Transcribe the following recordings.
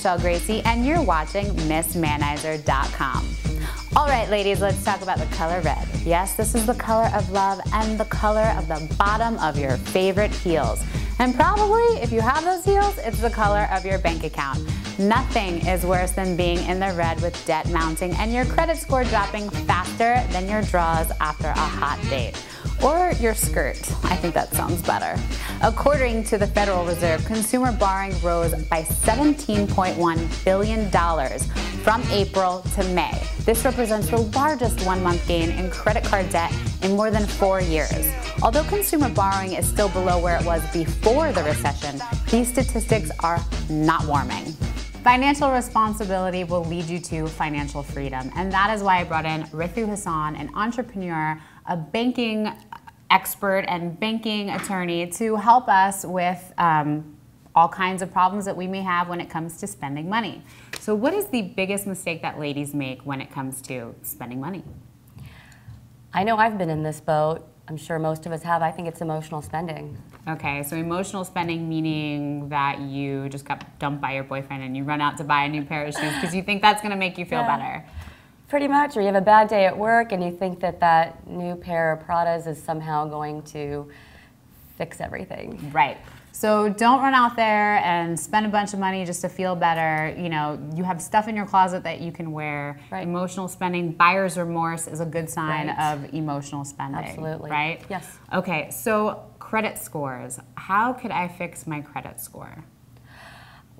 Michelle Gracie, and you're watching MissManizer.com. All right, ladies, let's talk about the color red. Yes, this is the color of love and the color of the bottom of your favorite heels. And probably, if you have those heels, it's the color of your bank account. Nothing is worse than being in the red with debt mounting and your credit score dropping faster than your draws after a hot date. Or your skirt. I think that sounds better. According to the Federal Reserve, consumer borrowing rose by $17.1 billion from April to May. This represents the largest one-month gain in credit card debt in more than 4 years. Although consumer borrowing is still below where it was before the recession, these statistics are not warming. Financial responsibility will lead you to financial freedom, and that is why I brought in Ritu Hassan, an entrepreneur, a banking expert and banking attorney, to help us with all kinds of problems that we may have when it comes to spending money. So what is the biggest mistake that ladies make when it comes to spending money? I know I've been in this boat. I'm sure most of us have. I think it's emotional spending. Okay, so emotional spending meaning that you just got dumped by your boyfriend and you run out to buy a new pair of shoes because you think that's going to make you feel better. Pretty much, or you have a bad day at work and you think that that new pair of Pradas is somehow going to fix everything. Right. So don't run out there and spend a bunch of money just to feel better. You know, you have stuff in your closet that you can wear. Right. Emotional spending, buyer's remorse is a good sign of emotional spending. Absolutely. Right? Yes. Okay, so credit scores. How could I fix my credit score?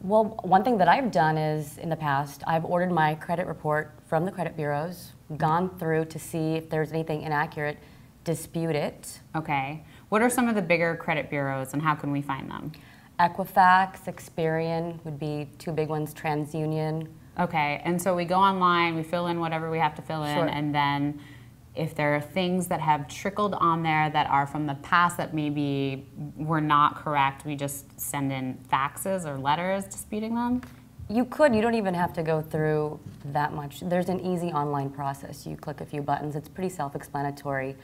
Well, one thing that I've done is, in the past, I've ordered my credit report from the credit bureaus, gone through to see if there's anything inaccurate, dispute it. Okay. What are some of the bigger credit bureaus and how can we find them? Equifax, Experian would be two big ones, TransUnion. Okay, and so we go online, we fill in whatever we have to fill in, Sure. and then if there are things that have trickled on there that are from the past that maybe were not correct, we just send in faxes or letters disputing them? You could. You don't even have to go through that much. There's an easy online process. You click a few buttons. It's pretty self-explanatory.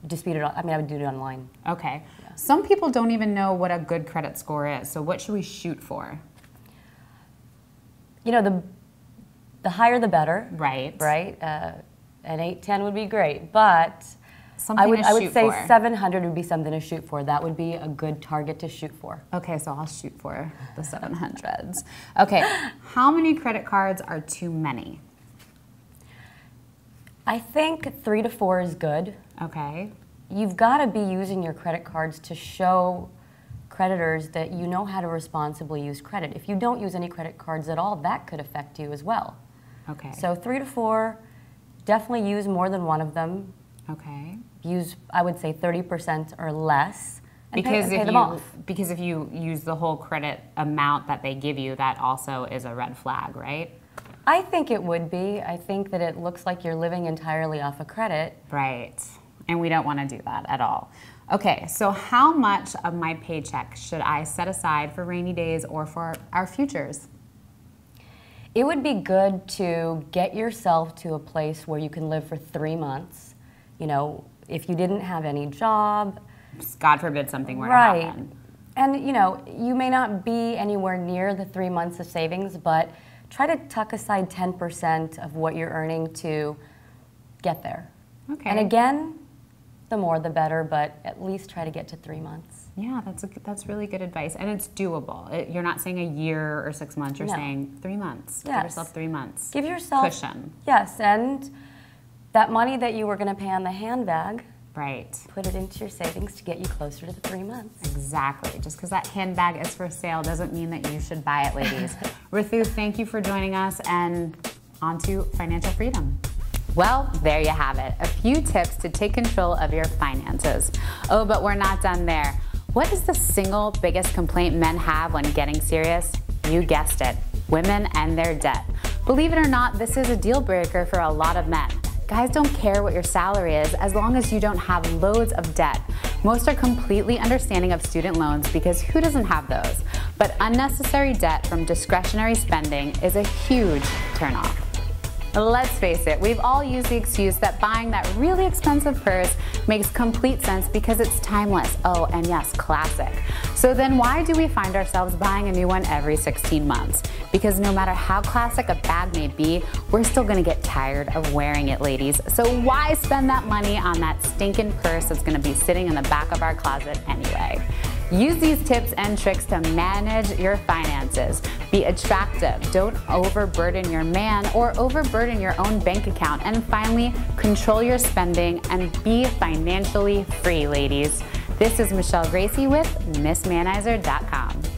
Dispute it. I mean, I would do it online. Okay. Yeah. Some people don't even know what a good credit score is, so what should we shoot for? You know, the higher the better. Right. Right? An 810 would be great, but Something I would say for. 700 would be something to shoot for. That would be a good target to shoot for. Okay, so I'll shoot for the 700s. Okay, how many credit cards are too many? I think 3 to 4 is good. Okay. You've got to be using your credit cards to show creditors that you know how to responsibly use credit. If you don't use any credit cards at all, that could affect you as well. Okay. So 3 to 4, definitely use more than one of them. Okay. Use, I would say, 30% or less, and Because pay them off. Because if you use the whole credit amount that they give you, that also is a red flag, right? I think it would be. I think that it looks like you're living entirely off of credit. Right. And we don't want to do that at all. Okay, so how much of my paycheck should I set aside for rainy days or for our futures? It would be good to get yourself to a place where you can live for 3 months. You know, if you didn't have any job. God forbid something were to Right. happen. And, you know, you may not be anywhere near the 3 months of savings, but try to tuck aside 10% of what you're earning to get there. Okay. And again, the more the better, but at least try to get to 3 months. Yeah, that's really good advice, and it's doable. You're not saying a year or 6 months. You're No. saying 3 months. Yes. Give yourself 3 months. Give yourself cushion. Yes, and that money that you were going to pay on the handbag, Right. put it into your savings to get you closer to the 3 months. Exactly. Just because that handbag is for sale doesn't mean that you should buy it, ladies. Ritu, thank you for joining us, and on to financial freedom. Well, there you have it. A few tips to take control of your finances. Oh, but we're not done there. What is the single biggest complaint men have when getting serious? You guessed it, women and their debt. Believe it or not, this is a deal breaker for a lot of men. Guys don't care what your salary is as long as you don't have loads of debt. Most are completely understanding of student loans because who doesn't have those? But unnecessary debt from discretionary spending is a huge turnoff. Let's face it, we've all used the excuse that buying that really expensive purse makes complete sense because it's timeless. Oh, and yes, classic. So then why do we find ourselves buying a new one every 16 months? Because no matter how classic a bag may be, we're still gonna get tired of wearing it, ladies. So why spend that money on that stinking purse that's gonna be sitting in the back of our closet anyway? Use these tips and tricks to manage your finances. Be attractive, don't overburden your man or overburden your own bank account. And finally, control your spending and be financially free, ladies. This is Michelle Gracie with MissManizer.com.